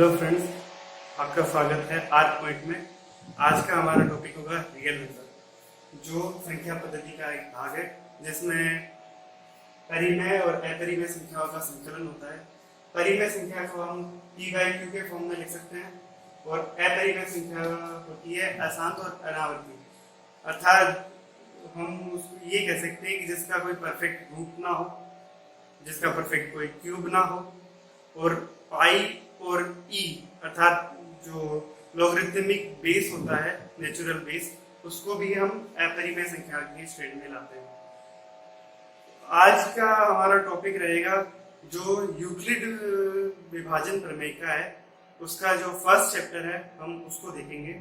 Hello friends, आपका स्वागत है आर पॉइंट में। आज का हमारा टॉपिक होगा रियल नंबर, जो संख्या पद्धति का एक भाग है जिसमें परिमेय और अपरिमेय संख्याओं का संकलन होता है। परिमेय संख्या को हम p बाई q के फॉर्म में लिख सकते हैं और अपरिमेय संख्या होती है अशांत और अनावर्ती, अर्थात हम ये कह सकते हैं कि जिसका कोई परफेक्ट रूट ना हो, जिसका परफेक्ट कोई क्यूब ना हो, और पाई और ई अर्थात जो लॉगरिथमिक बेस होता है, नेचुरल बेस, उसको भी हम अपरिमेय संख्या की श्रेणी में लाते हैं। आज का हमारा टॉपिक रहेगा जो यूक्लिड विभाजन प्रमेय का है, उसका जो फर्स्ट चैप्टर है हम उसको देखेंगे।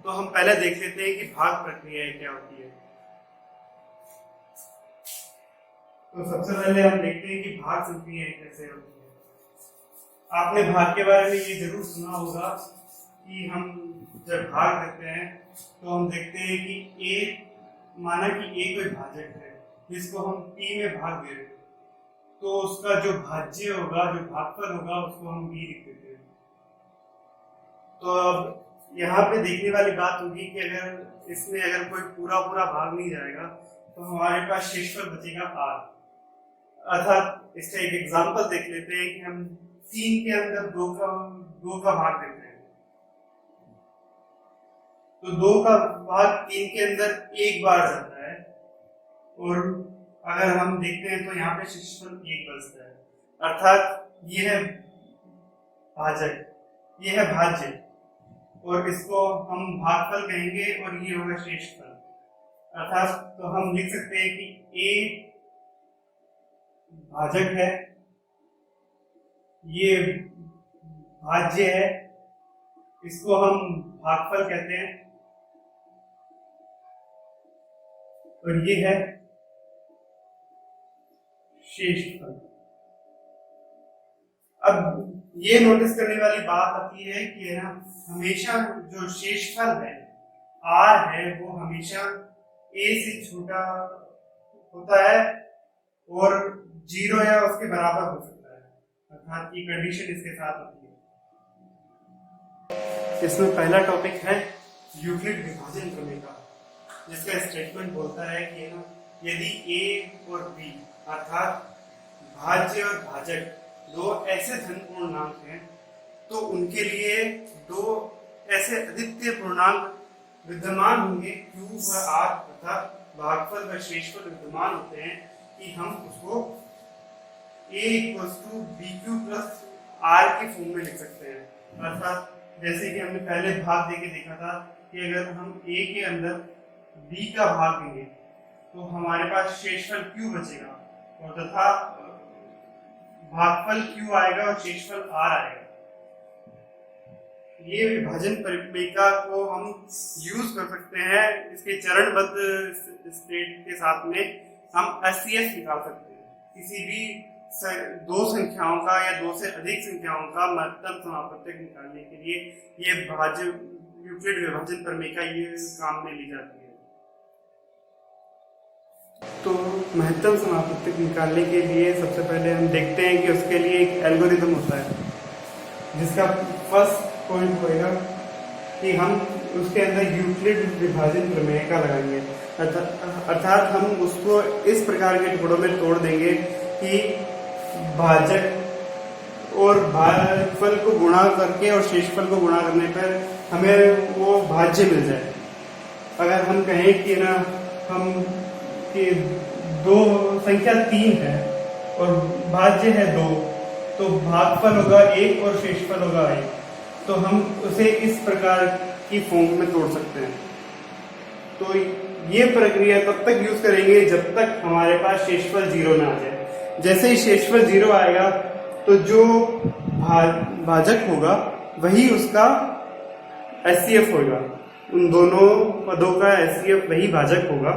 तो हम पहले देख लेते हैं कि भाग प्रक्रिया क्या होती है। तो सबसे पहले हम देखते हैं कि भाग प्रक्रिया कैसे होती है। आपने भाग के बारे में ये जरूर सुना होगा कि हम जब भाग करते हैं तो हम देखते हैं कि ए, माना कि ए कोई भाजक है जिसको हम p में भाग दे रहे हैं, तो उसका जो भाज्य होगा, जो भागफल होगा, उसको हम b लिख देते हैं। तो अब यहाँ पे देखने वाली बात होगी कि अगर इसमें अगर कोई पूरा भाग नहीं जाएगा तो हमारे पास शेषफल बचेगा r। अर्थात इसका एक एग्जांपल देख लेते हैं कि हम 3 के अंदर 2 का भाग देते हैं, तो 2 का भाग 3 के अंदर एक बार जाता है, और अगर हम देखते हैं तो यहाँ पे शेषफल 1 बचता है। अर्थात ये है भाजक, ये है भाज्य, और इसको हम भागफल कहेंगे और ये होगा शेषफल। अर्थात तो हम लिख सकते हैं कि ए भाजक है, ये भाज्य है, इसको हम भागफल कहते हैं, और ये है शेषफल। अब ये नोटिस करने वाली बात आती है कि ना, हमेशा जो शेषफल है r है वो हमेशा a से छोटा होता है और 0 या उसके बराबर हो सकता है, अर्थात ये कंडीशन इसके साथ होती है। इसमें पहला टॉपिक है यूक्लिड विभाजन प्रमेय का, जिसका स्टेटमेंट बोलता है कि ना, यदि a और b अर्थात भाज्य और भाजक दो ऐसे धन पूर्णांक हैं तो उनके लिए दो ऐसे अद्वितीय पूर्णांक विद्यमान होंगे q व r, अर्थात भागफल व शेषफल विद्यमान होते हैं कि हम उसको a = bq + r के फॉर्म में लिख सकते हैं। अर्थात जैसे कि हमने पहले भाग देके देखा था कि अगर हम a के अंदर b का भाग देंगे तो हमारे पास शेषफल q बचेगा, और तथा भागफल q आएगा और शेषफल r आएगा। ये विभाजन परिमेय को हम यूज कर सकते हैं, इसके चरणबद्ध स्टेट के साथ में हम HCF निकाल सकते हैं। किसी भी दो संख्याओं का या दो से अधिक संख्याओं का महत्तम समापत्तिक निकालने के लिए ये यूक्लिड विभाजन प्रमेय का ये काम में ली जाती है। तो महत्तम समापत्तिक निकालने के लिए सबसे पहले हम देखते हैं कि उसके लिए एक एल्गोरिथम होता है, जिसका फर्स्ट पॉइंट होएगा कि हम उसके अंदर यूक्लिड विभाजन प्रमेय का लगाएंगे। अर्थात हम उसको इस प्रकार के टुकड़ों में तोड़ देंगे कि भाजक और भागफल को गुणा करके और शेषफल को गुणा करने पर हमें वो भाज्य मिल जाए। अगर हम कहें कि ना, हम कि दो संख्या 3 है और भाज्य है 2, तो भागफल होगा 1 और शेषफल होगा 1, तो हम उसे इस प्रकार की फॉर्म में तोड़ सकते हैं। तो ये प्रक्रिया तब तक यूज करेंगे जब तक हमारे पास शेषफल 0 ना आ जाए। जैसे ही शेषफल 0 आएगा तो जो भाजक होगा वही उसका HCF होगा, उन दोनों पदों का HCF वही भाजक होगा।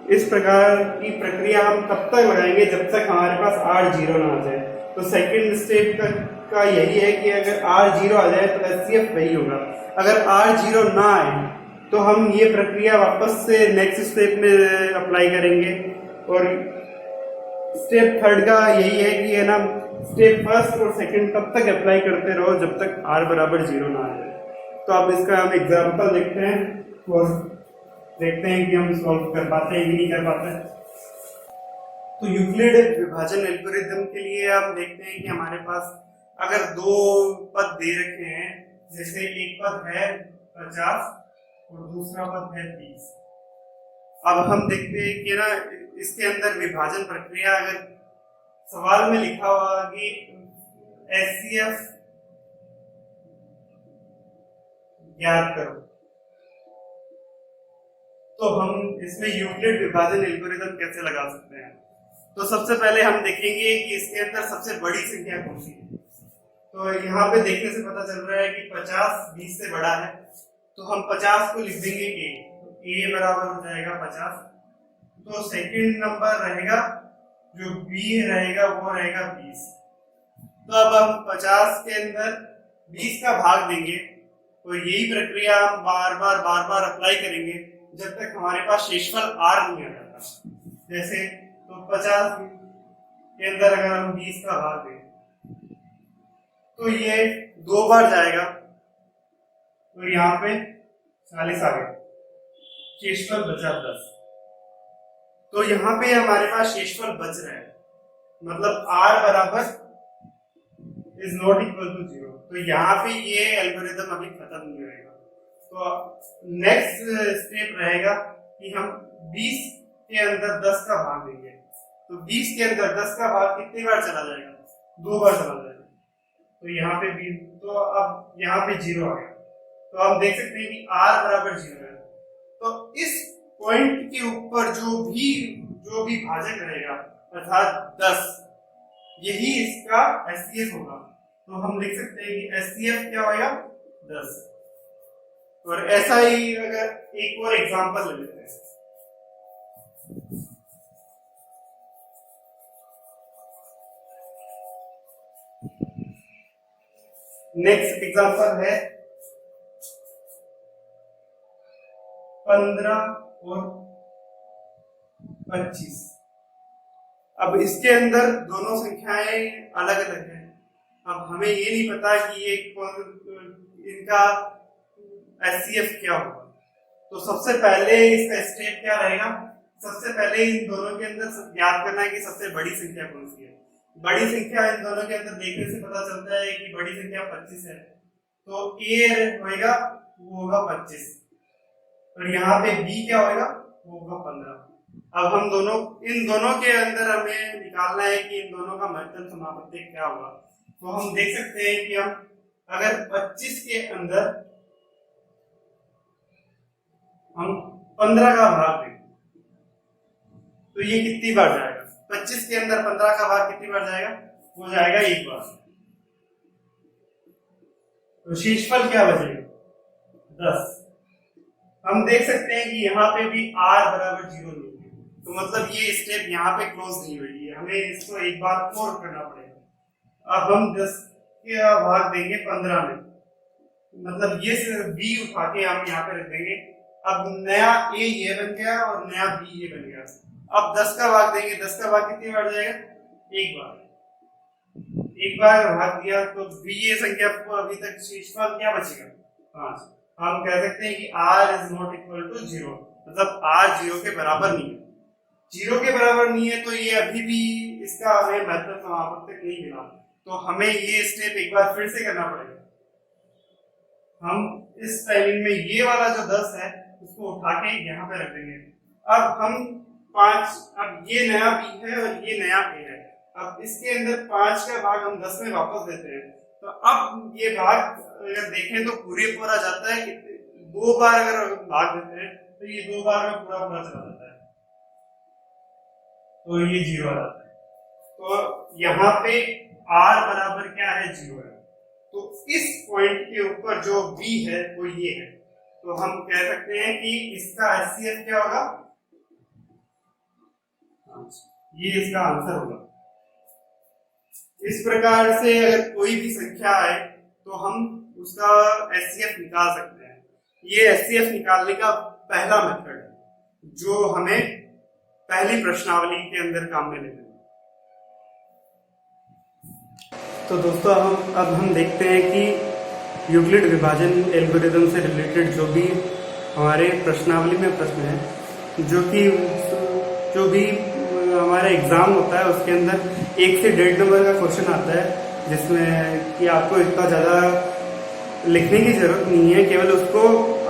इस प्रकार की प्रक्रिया हम तब तक लगाएंगे जब तक हमारे पास r 0 ना आ जाए। तो सेकंड स्टेप का यही है कि अगर r 0 आ जाए तो HCF वही होगा। अगर r 0 ना आए तो हम ये प्रक्रिया वापस से नेक्स्ट स्टेप में अप्लाई करेंगे, और स्टेप थर्ड का यही है कि है ना, स्टेप फर्स्ट और सेकंड तब तक अप्लाई करते रहो जब तक r बराबर 0 ना आ जाए। तो अब इसका हम एग्जांपल देखते हैं और देखते हैं कि हम सॉल्व कर पाते हैं कि नहीं कर पाते हैं। तो यूक्लिड विभाजन एल्गोरिथम के लिए हम देखते हैं कि हमारे पास अगर दो पद दे रखे हैं, जैसे एक पद है 50 और दूसरा पद है 30। अब हम देखते हैं कि ना इसके अंदर विभाजन प्रक्रिया अगर सवाल में लिखा हुआ कि एचसीएफ ज्ञात करो, तो हम इसमें यूक्लिड विभाजन एल्गोरिथम कैसे लगा सकते हैं। तो सबसे पहले हम देखेंगे कि इसके अंदर सबसे बड़ी संख्या कौन सी है। तो यहाँ पे देखने से पता चल रहा है कि 50 20 से बड़ा है, तो हम 50 को लिख देंगे a, तो a बराबर हो जाएगा 50। तो सेकंड नंबर रहेगा जो b रहेगा वो रहेगा 20। तो अब हम 50 के अंदर 20 का भाग देंगे, तो यही प्रक्रिया हम बार बार अप्लाई करेंगे जब तक हमारे पास शेषफल r नहीं आ जाता। जैसे तो 50 के अंदर अगर हम 20 का भाग दें तो ये 2 बार जाएगा, तो यहाँ पे 40 आ गया, शेषफल बचा 10। तो यहाँ पे हमारे पास शेषफल बच रहा है, मतलब r बराबर इज नॉट इक्वल टू 0। तो यहाँ पे ये एल्गोरिथम अभी खत्म नहीं होगा। तो नेक्स्ट स्टेप रहेगा कि हम 20 के अंदर 10 का भाग देंगे। तो 20 के अंदर 10 का भाग कितनी बार चला जाएगा? 2 बार चला जाएगा। तो यहाँ पे 20, तो अब यहाँ पे 0 आ गया। तो हम देख सकते हैं कि r बराबर 0 है। तो इस पॉइंट के ऊपर जो भी भाजक रहेगा अर्थात 10, यही इसका एचसीएफ होगा। तो हम लिख सकते हैं कि एचसीएफ क्या होगा? 10। और ऐसा ही अगर एक और एग्जांपल ले लेते हैं। नेक्स्ट एग्जांपल है 15 और 25। अब इसके अंदर दोनों संख्याएं अलग अलग हैं। अब हमें ये नहीं पता कि ये इनका एचसीएफ क्या होगा। तो सबसे पहले इसका स्टेप क्या रहेगा? सबसे पहले इन दोनों के अंदर याद करना है कि सबसे बड़ी संख्या कौन सी है। बड़ी संख्या इन दोनों के अंदर देखने से पता चलता है कि बड़ी संख्या 25 है, तो a होएगा वो होगा 25 और यहाँ पे b क्या होएगा? वो होगा 15। अब हम इन दोनों के अंदर हमें निकालना है कि इन दोनों का महत्तम समापत्तिक क्या होगा। तो हम देख सकते हैं कि हम अगर 25 के अंदर हम 15 का भाग दें तो ये कितनी बार जाएगा? 25 के अंदर 15 का भाग कितनी बार जाएगा? वो जाएगा 1 बार। तो शेषफल क्या बचेगा? 10। हम देख सकते हैं कि यहाँ पे भी r बराबर 0 नहीं है, तो मतलब ये स्टेप यहाँ पे क्लोज नहीं हुई है, हमें इसको एक बार और करना पड़ेगा। अब हम 10 का भाग देंगे 15 में, मतलब ये b उठा के हम यहाँ पे रख देंगे। अब नया a ये बन गया और नया b ये बन गया। अब 10 का भाग देंगे, 10 का भाग कितनी बार जाएगा? 1 बार। 1 बार भाग दिया तो b ये संख्या को अभी तक शेषफल क्या बचेगा? 5। हम कह सकते हैं कि r is not equal to 0, मतलब r 0 के बराबर नहीं है। 0 के बराबर नहीं है तो ये अभी भी इसका हमें महत्तम समापत्तिक नहीं मिला। तो हमें ये स्टेप एक बार फिर से करना पड़ेगा। हम इस टाइमिंग में ये वाला जो 10 है उसको उठा के यहाँ पे रख देंगे। अब हम 5, अब ये नया b है और ये नया a है। अब इसके अंदर 5 का भाग हम 10 में वापस देते हैं, तो अब ये भाग अगर देखें तो पूरा जाता है कि 2 बार अगर भाग देते हैं तो ये 2 बार में पूरा चला जाता है, तो ये 0 आ जाता है। तो यहाँ पे r बराबर क्या है? 0 है। तो इस पॉइंट के ऊपर जो b है वो ये है, तो हम कह सकते हैं कि इसका एचसीएफ क्या होगा? ये इसका आंसर होगा। इस प्रकार से अगर कोई भी संख्या आए तो हम उसका एचसीएफ निकाल सकते हैं। ये एचसीएफ निकालने का पहला मेथड है जो हमें पहली प्रश्नावली के अंदर काम में लेना है। तो दोस्तों अब हम देखते हैं कि यूक्लिड विभाजन एल्गोरिदम से रिलेटेड जो भी हमारे प्रश्नावली में प्रश्न है, जो भी हमारा एग्जाम होता है उसके अंदर 1 से 1.5 नंबर का क्वेश्चन आता है, जिसमें कि आपको इतना ज़्यादा लिखने की जरूरत नहीं है, केवल उसको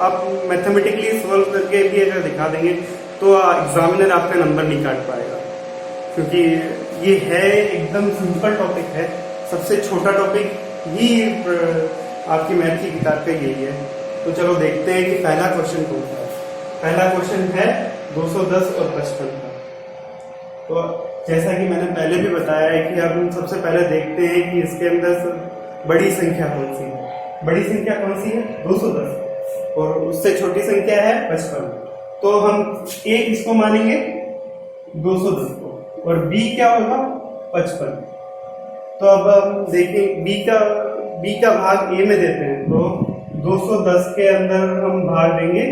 आप मैथमेटिकली सॉल्व करके भी अगर दिखा देंगे तो एग्जामिनर आपका नंबर नहीं काट पाएगा, क्योंकि ये है एकदम सिंपल टॉपिक है, सबसे छोटा टॉपिक ही आपकी मैथ की किताब पे यही है। तो चलो देखते हैं कि पहला क्वेश्चन कौन सा है। पहला क्वेश्चन है 210 और 55 का। तो जैसा कि मैंने पहले भी बताया है कि अब हम सबसे पहले देखते हैं कि इसके अंदर बड़ी संख्या कौन सी है। बड़ी संख्या कौन सी है? 210, और उससे छोटी संख्या है 55। तो हम ए किसको मानेंगे? 210 को, और बी क्या होगा? 55। तो अब हम देखें बी का भाग ए में देते हैं, तो 210 के अंदर हम भाग देंगे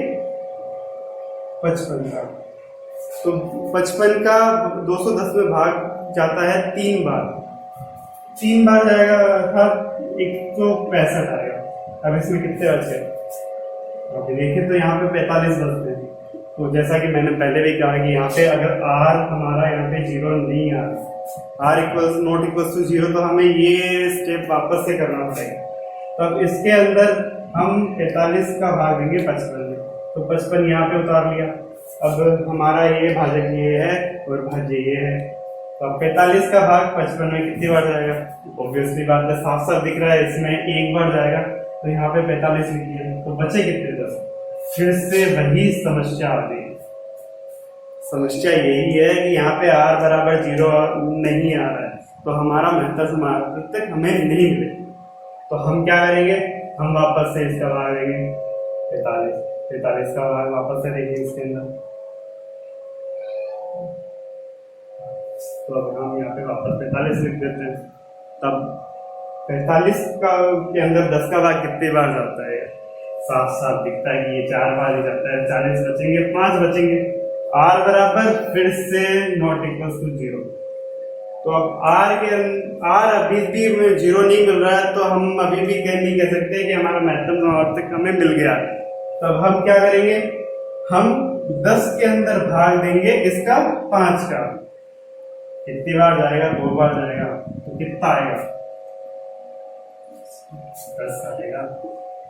55 का। तो 55 का 210 में भाग जाता है 3 बार जाएगा, अर्थात 165 आएगा। अब इसमें कितने बचे? अभी देखिए तो यहाँ पे 45 बचते हैं। तो जैसा कि मैंने पहले भी कहा कि यहाँ पे अगर आर हमारा यहाँ पे 0 नहीं आ रहा, R equals not equals to 0, तो हमें ये स्टेप वापस से करना पड़ेगा। तो अब इसके अंदर हम 45 का भाग देंगे 55 में, तो 55 यहाँ पे उतार लिया। अब हमारा ये भाजक ये है और भाज्य ये है, तो अब 45 का भाग 55 में कितनी बार जाएगा? ऑब्वियसली बात है, साफ साफ दिख रहा है, इसमें 1 बार जाएगा, तो यहाँ पे 45 लिख दिया, तो बचे कितने? 10। फिर से वही समस्या आ गई। समस्या यही है कि यहाँ पे r बराबर 0 नहीं आ रहा है, तो हमारा महत्व तक हमें नहीं मिले। तो हम क्या करेंगे? हम वापस से इसका भाग देंगे 45 का भाग वापस से देंगे इसके अंदर। तो अब हम यहाँ पे वापस 45 लिख देते हैं। तब 45 का के अंदर 10 का भाग कितनी बार जाता है? साफ साफ दिखता है कि ये 4 बार ही जाता है। 40 बचेंगे, 5 बचेंगे। r बराबर फिर से नॉट इक्वल टू 0। तो अब r अभी भी 0 नहीं मिल रहा है, तो हम अभी भी नहीं कह सकते कि हमारा महत्तम समावर्तक हमें मिल गया। तब हम क्या करेंगे? हम 10 के अंदर भाग देंगे इसका 5 का। कितनी बार जाएगा? 2 बार जाएगा, तो कितना आएगा? 10 आएगा,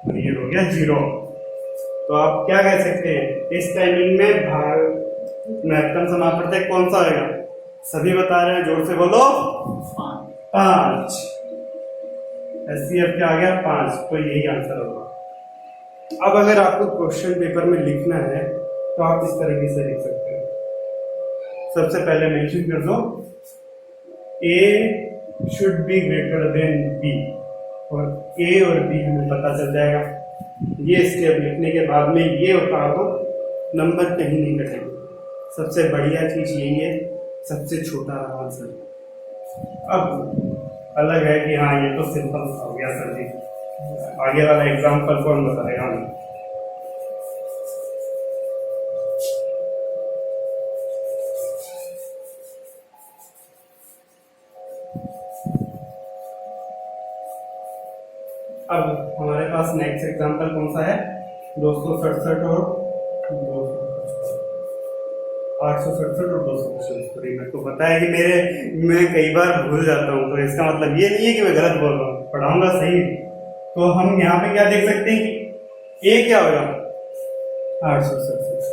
तो ये हो गया 0। तो आप क्या कह सकते हैं? इस टाइमिंग में भाग महत्तम समावर्तक कौन सा आएगा? सभी बता रहे हैं, जोर से बोलो। 5। एचसीएफ क्या आ गया? 5। तो यही आंसर होगा। अब अगर आपको क्वेश्चन पेपर में लिखना है तो आप इस तरीके से लिख सकते हैं। सबसे पहले मेंशन कर दो A should be greater than B, और A और B हमें पता चल जाएगा। ये स्टेप लिखने के बाद में ये उतार दो, नंबर कहीं नहीं कटेंगे। सबसे बढ़िया चीज यही है, सबसे छोटा आंसर। अब अलग है कि हाँ ये तो सिंपल हो गया सर जी, आगे वाला एग्जाम्पल कौन बताएगा हमें? अब हमारे पास नेक्स्ट एग्जाम्पल कौन सा है? 267 और 867 और 255। मेरे को पता है कि मैं कई बार भूल जाता हूँ, तो इसका मतलब ये नहीं है कि मैं गलत बोल रहा हूँ, पढ़ाऊंगा सही। तो हम यहाँ पे क्या देख सकते हैं कि ए क्या होगा? 867।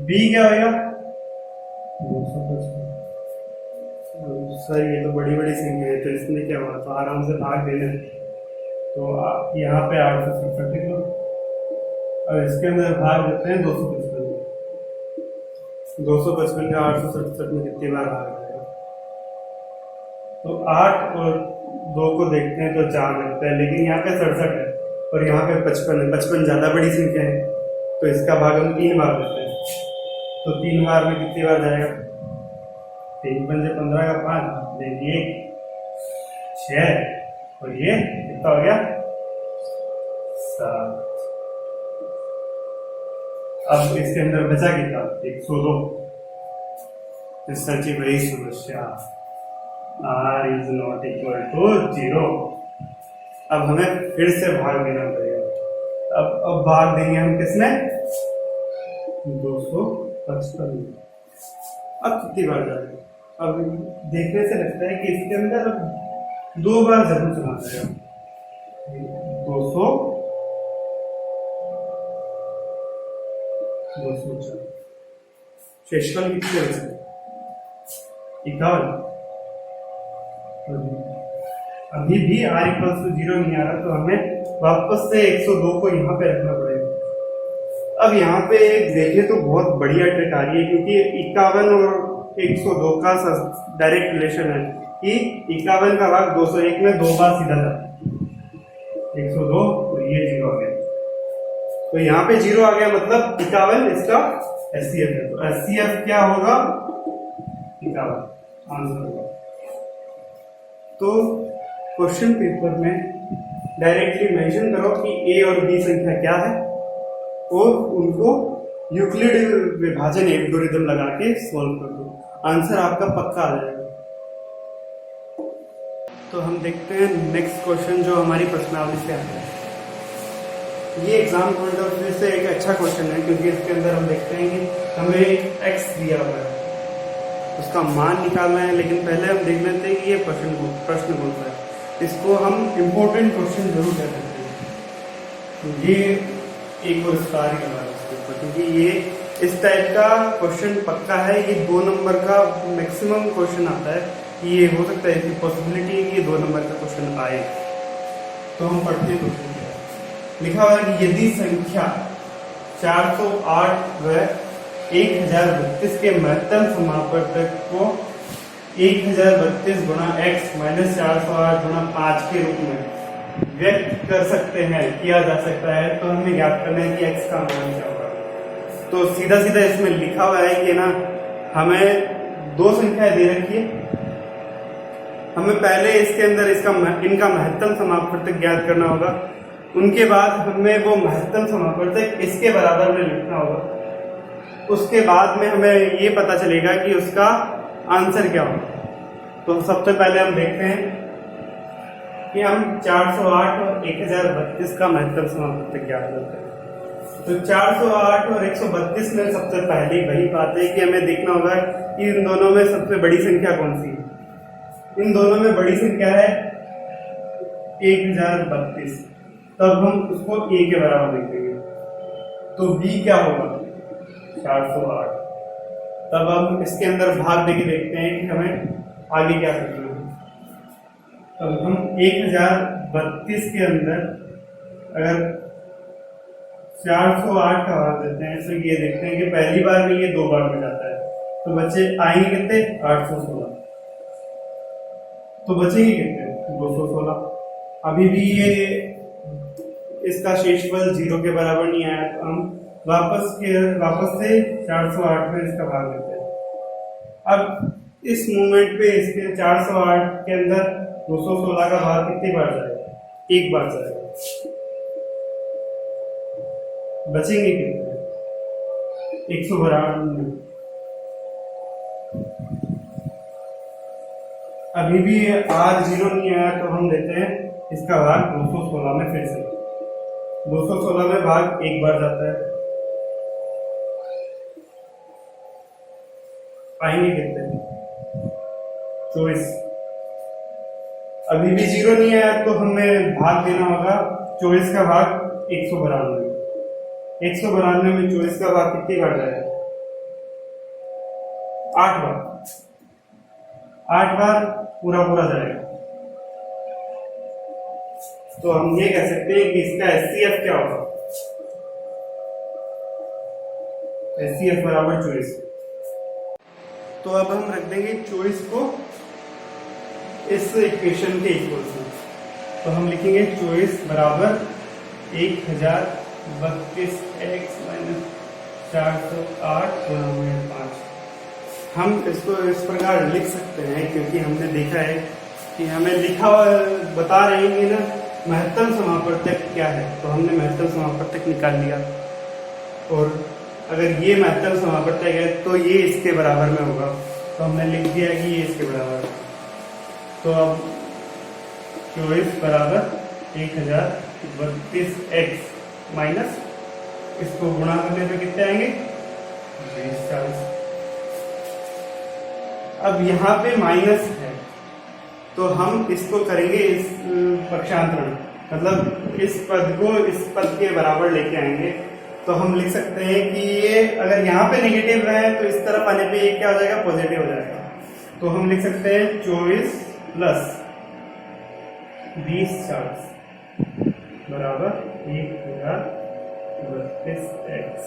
बी क्या होगा? 255। सर ये तो बड़ी बड़ी संख्या है, तो इसमें क्या हुआ? तो आराम से भाग देना। तो आप यहाँ पे 867 लिख लो, और इसके अंदर भाग देते हैं 255 में। 255 का 867 में कितनी बार भाग जाएगा? तो 8 और 2 को देखते हैं तो 4 लगता है, लेकिन यहाँ पे 67 है और यहाँ पे 55 है। 55 ज्यादा बड़ी संख्या है, तो इसका भाग हम 3 बार देते हैं। तो 3 बार में कितनी बार जाएगा? 3 पंजे 15 का 5, देखिए 6, और ये कितना हो गया? 7। अब इसके अंदर बचा कितना? 102। सच वही समस्या r is not equal to 0। अब हमें फिर से भाग देना पड़ेगा। अब भाग देंगे हम किसमें, 255। अब कितनी बार जाएगा, अब देखने से लगता है कि इसके अंदर अब 2 बार जरूर चला जाएगा। 200 204 शेषफल कितने बचे, 51। अभी भी r इक्वल टू 0 नहीं आ रहा, तो हमें वापस से 102 को यहाँ पे रखना पड़ेगा। अब यहाँ पे देखें तो बहुत बढ़िया ट्रिक आ रही है, क्योंकि 51 और 102 का डायरेक्ट रिलेशन है कि 51 का भाग 201 में 2 बार सीधा था, 102, तो ये 0 आ गया। तो यहाँ पे 0 आ गया, मतलब 51 इसका एचसीएफ है। तो एचसीएफ क्या होगा, 51 आंसर होगा। तो क्वेश्चन पेपर में डायरेक्टली मेंशन करो कि ए और बी संख्या क्या है, और उनको यूक्लिड विभाजन एल्गोरिथम लगा के सॉल्व कर दो, आंसर आपका पक्का आ जाएगा। तो हम देखते हैं नेक्स्ट क्वेश्चन जो हमारी प्रश्नावली से आता है। ये एग्जाम पॉइंट ऑफ व्यू से एक अच्छा क्वेश्चन है, क्योंकि इसके अंदर हम देखते हैं कि हमें एक्स दिया हुआ है, उसका मान निकालना है। लेकिन पहले हम देख लेते हैं कि ये प्रश्न कौन सा है। इसको हम इम्पोर्टेंट क्वेश्चन जरूर कह सकते हैं। ये एक और स्टार ही लगा इसके ऊपर, क्योंकि ये इस टाइप का क्वेश्चन पक्का है। ये 2 नंबर का मैक्सिमम क्वेश्चन आता है, कि ये हो सकता है, इसकी पॉसिबिलिटी है कि ये 2 नंबर का क्वेश्चन आए। तो हम पढ़ते हैं क्वेश्चन क्या है। लिखा हुआ है कि यदि संख्या 408 व 1032 के महत्तम समापवर्तक को 1032 गुणा x माइनस 408 गुणा 5 के रूप में व्यक्त कर सकते हैं, किया जा सकता है, तो हमें ज्ञात करना है कि x का मान क्या होगा। तो सीधा सीधा इसमें लिखा हुआ है कि ना, हमें 2 संख्याएं दे रखी है, हमें पहले इसके अंदर इनका महत्तम समापवर्तक ज्ञात करना होगा। उनके बाद हमें वो महत्तम समापवर्तक इसके बराबर में लिखना होगा। उसके बाद में हमें ये पता चलेगा कि उसका आंसर क्या होगा। तो सबसे पहले हम देखते हैं कि हम 408 और 1032 का महत्तम समापवर्तक ज्ञात करते हैं। तो 408 और 132 में सबसे पहले वही बात है कि हमें देखना होगा कि इन दोनों में सबसे बड़ी संख्या कौन सी है। इन दोनों में बड़ी संख्या है 1032, तब हम उसको a के बराबर लिखेंगे। तो b क्या होगा, 408। तब हम इसके अंदर भाग देके देखते हैं कि हमें आगे क्या करना है। तब हम 1032 के अंदर अगर 408 का भाग देते हैं, तो ये देखते हैं कि पहली बार में ये 2 बार में जाता है, तो बच्चे आएंगे कितने, 816। तो बचेंगे कितने, 216। अभी भी ये इसका शेषफल 0 के बराबर नहीं आया, तो हम वापस से 408 में इसका भाग लेते हैं। अब इस मूवमेंट पे इसके 408 के अंदर 216 का भाग कितनी बार जाएगा, 1 बार जाएगा। बचेंगे कितने, 192। अभी भी r 0 नहीं आया, तो हम देते हैं इसका भाग 216 में। फिर से 216 में भाग 1 बार जाता है, आएंगे कितने, 24। अभी भी 0 नहीं आया, तो हमें भाग देना होगा 24 का भाग 192। 192 में 24 का भाग कितनी बार जाएगा, 8 बार। 8 बार पूरा जाएगा। तो हम ये कह सकते हैं कि इसका एचसीएफ क्या होगा, एचसीएफ बराबर 24। तो अब हम रख देंगे 24 को इस इक्वेशन के इक्वल से। तो हम लिखेंगे 24 बराबर 1032 x माइनस 408 गुणा 5। हम इसको इस प्रकार लिख सकते हैं, क्योंकि हमने देखा है कि हमें लिखा बता रहे हैं कि ना महत्तम समापवर्तक क्या है, तो हमने महत्तम समापवर्तक निकाल लिया। और अगर ये महत्तम समापवर्तक है, तो ये इसके बराबर में होगा। तो हमने लिख दिया कि ये इसके बराबर है। तो अब 24 बराबर 1032x माइनस इसको गुणा करने पे कितने आएंगे 2040। अब यहाँ पे माइनस है तो हम इसको करेंगे इस पक्षांतरण, मतलब इस पद को इस पद के बराबर लेके आएंगे। तो हम लिख सकते हैं कि ये अगर यहाँ पे नेगेटिव है तो इस तरफ आने पे ये क्या हो जाएगा पॉजिटिव हो जाएगा। तो हम लिख सकते हैं 24 प्लस 2040 बराबर 1032x।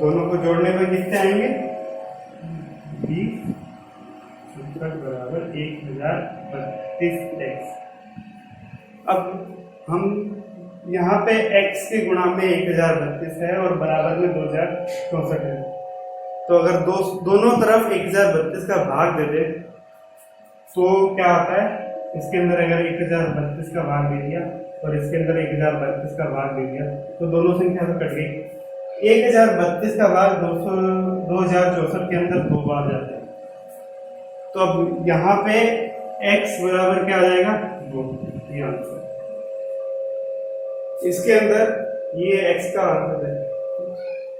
दोनों को जोड़ने पर कितने आएंगे 20 बराबर 1032x। अब हम यहाँ पे x के गुणा में 1032 है और बराबर में 2064 है। तो अगर दोनों तरफ 1032 का भाग दे दे तो क्या होता है, इसके अंदर अगर 1032 का भाग दे दिया और इसके अंदर 1032 का भाग दे दिया तो दोनों संख्या तो कट गई। 1032 का भाग 2064 के अंदर 2 बार जाता है। तो अब यहाँ पे x बराबर क्या आ जाएगा 2, ये आंसर। इसके अंदर ये x का आंसर है।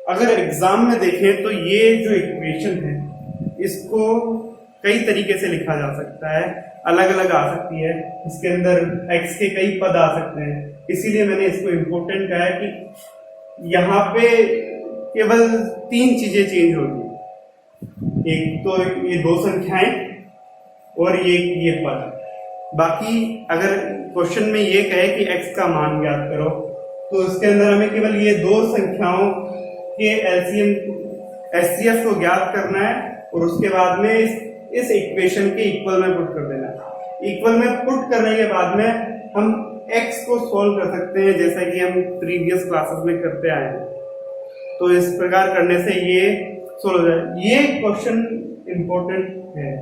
अगर एग्जाम में देखें तो ये जो इक्वेशन है इसको कई तरीके से लिखा जा सकता है, अलग अलग आ सकती है। इसके अंदर x के कई पद आ सकते हैं, इसीलिए मैंने इसको इम्पोर्टेंट कहा है कि यहाँ पे केवल 3 चीजें चेंज होगी। एक तो ये 2 संख्याएं और ये पद। बाकी अगर क्वेश्चन में ये कहे कि x का मान ज्ञात करो तो इसके अंदर हमें केवल ये 2 संख्याओं के एलसीएम एचसीएफ को ज्ञात करना है और उसके बाद में इस इक्वेशन के इक्वल में पुट कर देना है। इक्वल में पुट करने के बाद में हम x को सोल्व कर सकते हैं जैसा कि हम प्रीवियस क्लासेस में करते आए हैं। तो इस प्रकार करने से ये सोल्व हो जाए। ये क्वेश्चन इंपॉर्टेंट है,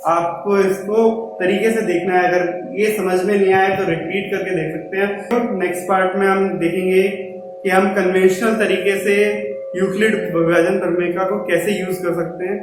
आपको इसको तरीके से देखना है। अगर ये समझ में नहीं आया तो रिपीट करके देख सकते हैं। तो नेक्स्ट पार्ट में हम देखेंगे कि हम कन्वेंशनल तरीके से यूक्लिड विभाजन प्रमेय को कैसे यूज कर सकते हैं।